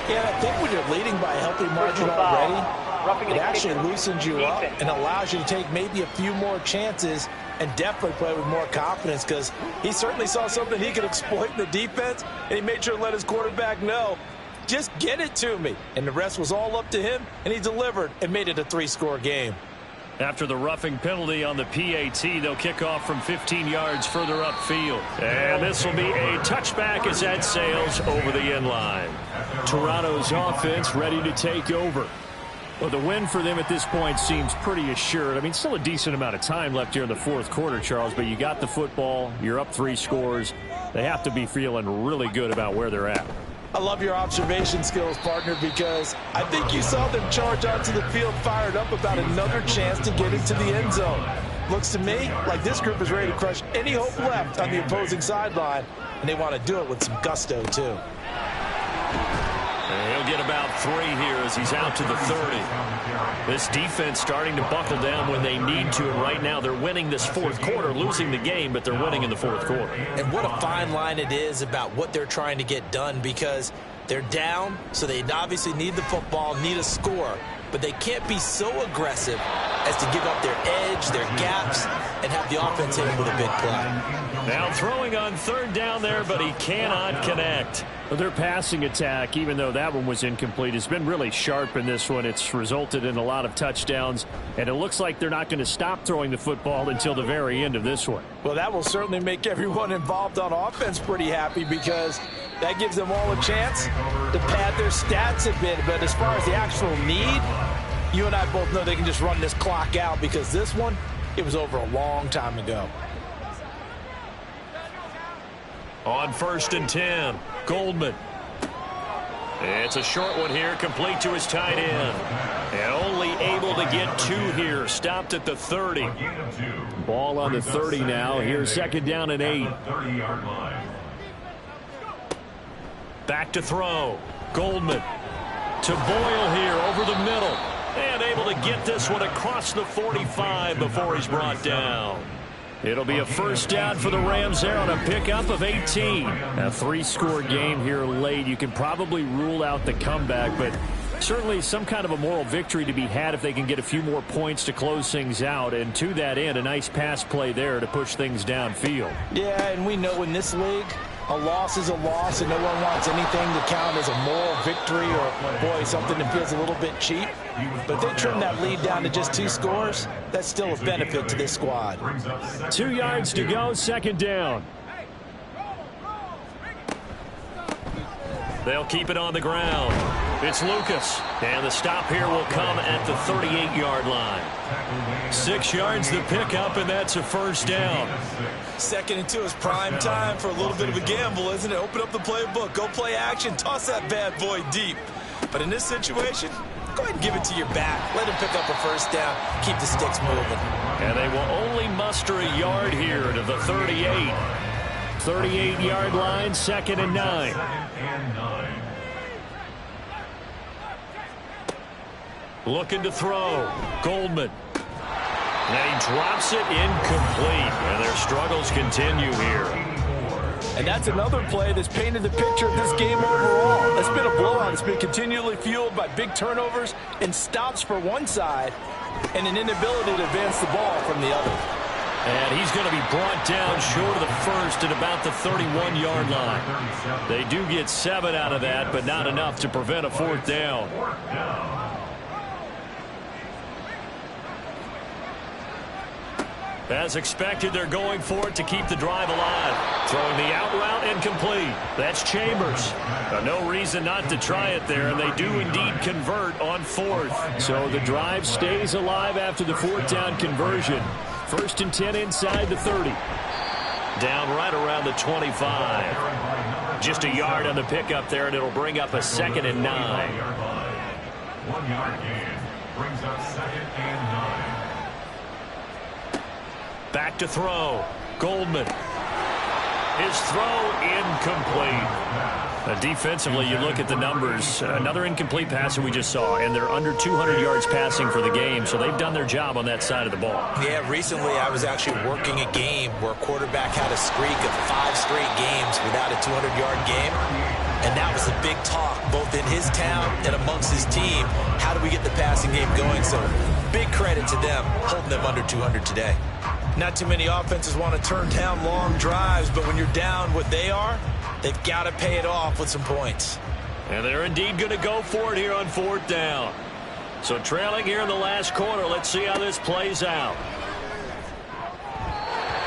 Yeah, I think when you're leading by a healthy margin already, it actually loosens you up and allows you to take maybe a few more chances and definitely play with more confidence, because he certainly saw something he could exploit in the defense, and he made sure to let his quarterback know, just get it to me. And the rest was all up to him, and he delivered and made it a 3-score game. After the roughing penalty on the PAT, they'll kick off from 15 yards further upfield. And this will be a touchback as that sails over the end line. Toronto's offense ready to take over. Well, the win for them at this point seems pretty assured. I mean, still a decent amount of time left here in the 4th quarter, Charles, but you got the football, you're up 3 scores. They have to be feeling really good about where they're at. I love your observation skills, partner, because I think you saw them charge onto the field fired up about another chance to get into the end zone. Looks to me like this group is ready to crush any hope left on the opposing sideline, and they want to do it with some gusto, too. And he'll get about 3 here as he's out to the 30. This defense starting to buckle down when they need to, and right now they're winning this 4th quarter, losing the game, but they're winning in the 4th quarter. And what a fine line it is about what they're trying to get done, because they're down, so they obviously need the football, need a score, but they can't be so aggressive as to give up their edge, their gaps, and have the offense hit them with a big play. Now throwing on 3rd down there, but he cannot connect. Their passing attack, even though that one was incomplete, has been really sharp in this one. It's resulted in a lot of touchdowns, and it looks like they're not going to stop throwing the football until the very end of this one. Well, that will certainly make everyone involved on offense pretty happy, because that gives them all a chance to pad their stats a bit. But as far as the actual need, you and I both know they can just run this clock out, because this one, it was over a long time ago. On 1st and 10, Goldman. It's a short one here, complete to his tight end. And only able to get 2 here, stopped at the 30. Ball on the 30 now. Here's 2nd down and 8. Back to throw. Goldman to Boyle here over the middle. And able to get this one across the 45 before he's brought down. It'll be a 1st down for the Rams there on a pickup of 18. A 3-score game here late. You can probably rule out the comeback, but certainly some kind of a moral victory to be had if they can get a few more points to close things out. And to that end, a nice pass play there to push things downfield. Yeah, and we know in this league, a loss is a loss, and no one wants anything to count as a moral victory or, boy, something that feels a little bit cheap. But they trim that lead down to just 2 scores. That's still a benefit to this squad. 2 yards to go, 2nd down. They'll keep it on the ground. It's Lucas. And the stop here will come at the 38-yard line. 6 yards the pickup, and that's a first down. 2nd and 2 is prime time for a little bit of a gamble, isn't it? Open up the playbook. Go play action. Toss that bad boy deep. But in this situation, go ahead and give it to your back. Let him pick up a first down. Keep the sticks moving. And they will only muster a yard here to the 38. 38-yard line, 2nd and 9. Looking to throw. Goldman. And he drops it incomplete. And their struggles continue here. And that's another play that's painted the picture of this game overall. It's been a blowout. It's been continually fueled by big turnovers and stops for one side and an inability to advance the ball from the other. And he's going to be brought down short of the first at about the 31-yard line. They do get 7 out of that, but not enough to prevent a 4th down. As expected, they're going for it to keep the drive alive. Throwing the out route incomplete. That's Chambers. No reason not to try it there, and they do indeed convert on 4th. So the drive stays alive after the 4th down conversion. 1st and 10 inside the 30. Down right around the 25. Just a yard on the pickup there, and it'll bring up a 2nd and 9. 1 yard gain brings up 2nd and 9. Back to throw. Goldman. His throw incomplete. Defensively, you look at the numbers. Another incomplete passer we just saw, and they're under 200 yards passing for the game, so they've done their job on that side of the ball. Yeah, recently I was actually working a game where a quarterback had a streak of 5 straight games without a 200-yard game, and that was a big talk both in his town and amongst his team. How do we get the passing game going? So big credit to them holding them under 200 today. Not too many offenses want to turn down long drives, but when you're down what they are, they've got to pay it off with some points. And they're indeed going to go for it here on 4th down. So trailing here in the last quarter, let's see how this plays out.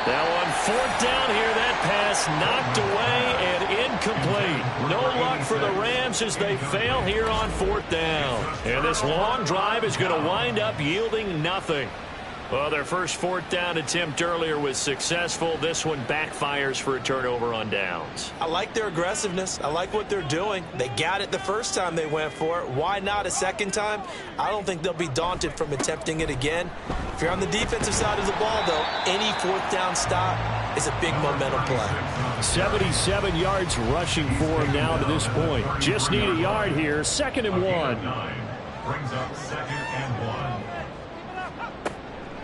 Now on 4th down here, that pass knocked away and incomplete. No luck for the Rams as they fail here on 4th down. And this long drive is going to wind up yielding nothing. Well, their first 4th down attempt earlier was successful. This one backfires for a turnover on downs. I like their aggressiveness. I like what they're doing. They got it the first time they went for it. Why not a second time? I don't think they'll be daunted from attempting it again. If you're on the defensive side of the ball, though, any 4th down stop is a big momentum play. 77 yards rushing for him now to this point. Just need a yard here. 2nd and 1. Brings up 2nd and 1.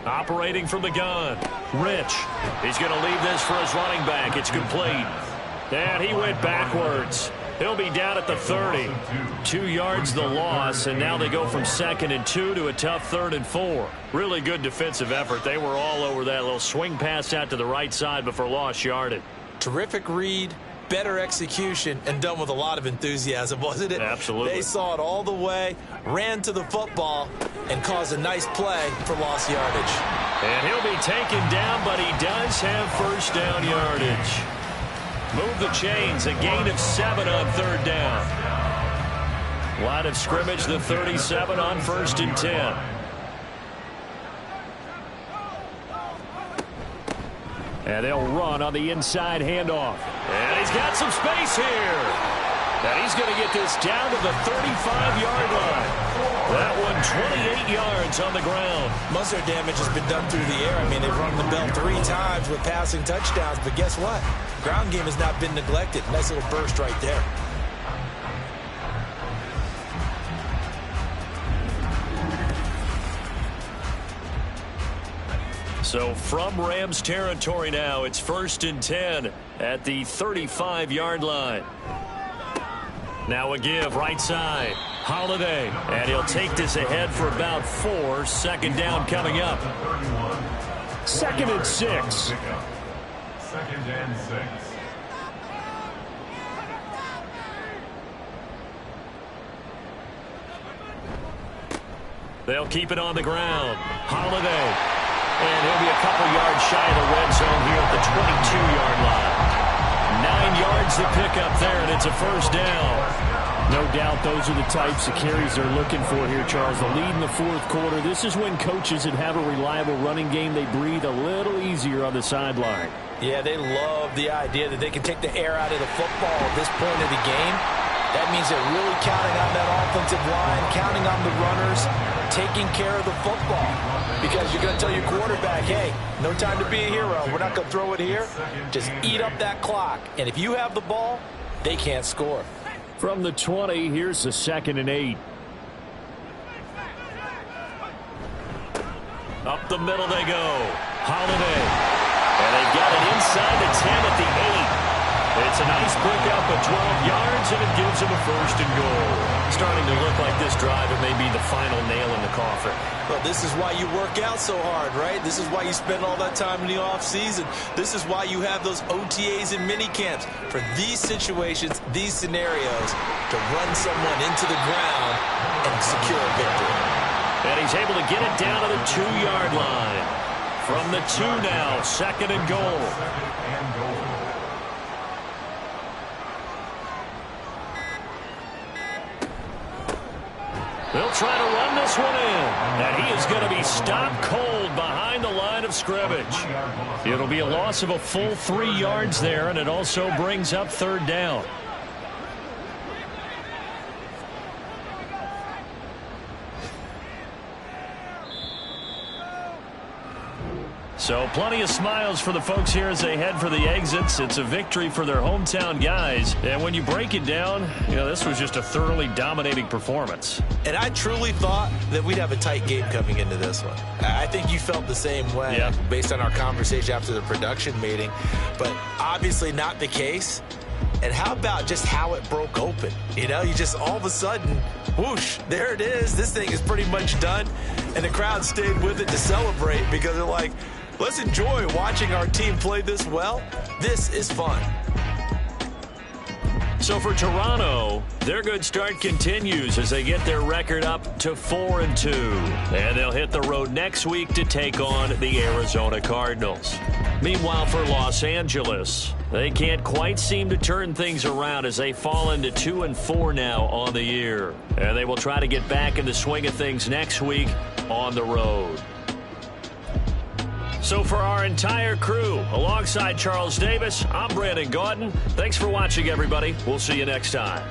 Operating from the gun. Rich. He's going to leave this for his running back. It's complete. And he went backwards. He'll be down at the 30. 2 yards the loss, and now they go from 2nd and 2 to a tough 3rd and 4. Really good defensive effort. They were all over that little swing pass out to the right side before lost yardage. Terrific read, better execution, and done with a lot of enthusiasm, wasn't it? Absolutely. They saw it all the way, ran to the football, and caused a nice play for lost yardage. And he'll be taken down, but he does have first down yardage. Move the chains, a gain of 7 on 3rd down. Line of scrimmage, the 37 on 1st and 10. And they'll run on the inside handoff. And he's got some space here. And he's going to get this down to the 35-yard line. That one 28 yards on the ground. Most of their damage has been done through the air. I mean, they've rung the bell 3 times with passing touchdowns. But guess what? Ground game has not been neglected. Nice little burst right there. So from Rams territory now, it's 1st and 10 at the 35-yard line. Now a give right side. Holiday. And he'll take this ahead for about 4. 2nd down coming up. 2nd and 6. 2nd and 6. They'll keep it on the ground. Holiday. And he'll be a couple yards shy of the red zone here at the 22-yard line. 9 yards yards to pick up there, and it's a first down. No doubt those are the types of carries they're looking for here, Charles. The lead in the fourth quarter. This is when coaches that have a reliable running game, they breathe a little easier on the sideline. Yeah, they love the idea that they can take the air out of the football at this point of the game. That means they're really counting on that offensive line, counting on the runners, taking care of the football. Because you're going to tell your quarterback, hey, no time to be a hero. We're not going to throw it here. Just eat up that clock. And if you have the ball, they can't score. From the 20, here's the 2nd and 8. Up the middle they go. Holiday. And they've got it inside the 10 at the 8. It's a nice pickup of 12 yards, and it gives them a 1st and goal. Starting to look like this drive, it may be the final nail in the coffin. Well, this is why you work out so hard, right? This is why you spend all that time in the offseason. This is why you have those OTAs and mini camps. For these situations, these scenarios, to run someone into the ground and secure a victory. And he's able to get it down to the 2-yard line. From the 2 now, 2nd and goal. They'll try to run this one in. And he is going to be stopped cold behind the line of scrimmage. It'll be a loss of a full 3 yards there, and it also brings up 3rd down. So plenty of smiles for the folks here as they head for the exits. It's a victory for their hometown guys. And when you break it down, you know, this was just a thoroughly dominating performance. And I truly thought that we'd have a tight game coming into this one. I think you felt the same way based on our conversation after the production meeting. But obviously not the case. And how about just how it broke open? You know, you just all of a sudden, whoosh, there it is. This thing is pretty much done. And the crowd stayed with it to celebrate because they're like, let's enjoy watching our team play this well. This is fun. So for Toronto, their good start continues as they get their record up to 4-2. And they'll hit the road next week to take on the Arizona Cardinals. Meanwhile, for Los Angeles, they can't quite seem to turn things around as they fall into 2-4 now on the year. And they will try to get back in the swing of things next week on the road. So for our entire crew, alongside Charles Davis, I'm Brandon Gaudin. Thanks for watching, everybody. We'll see you next time.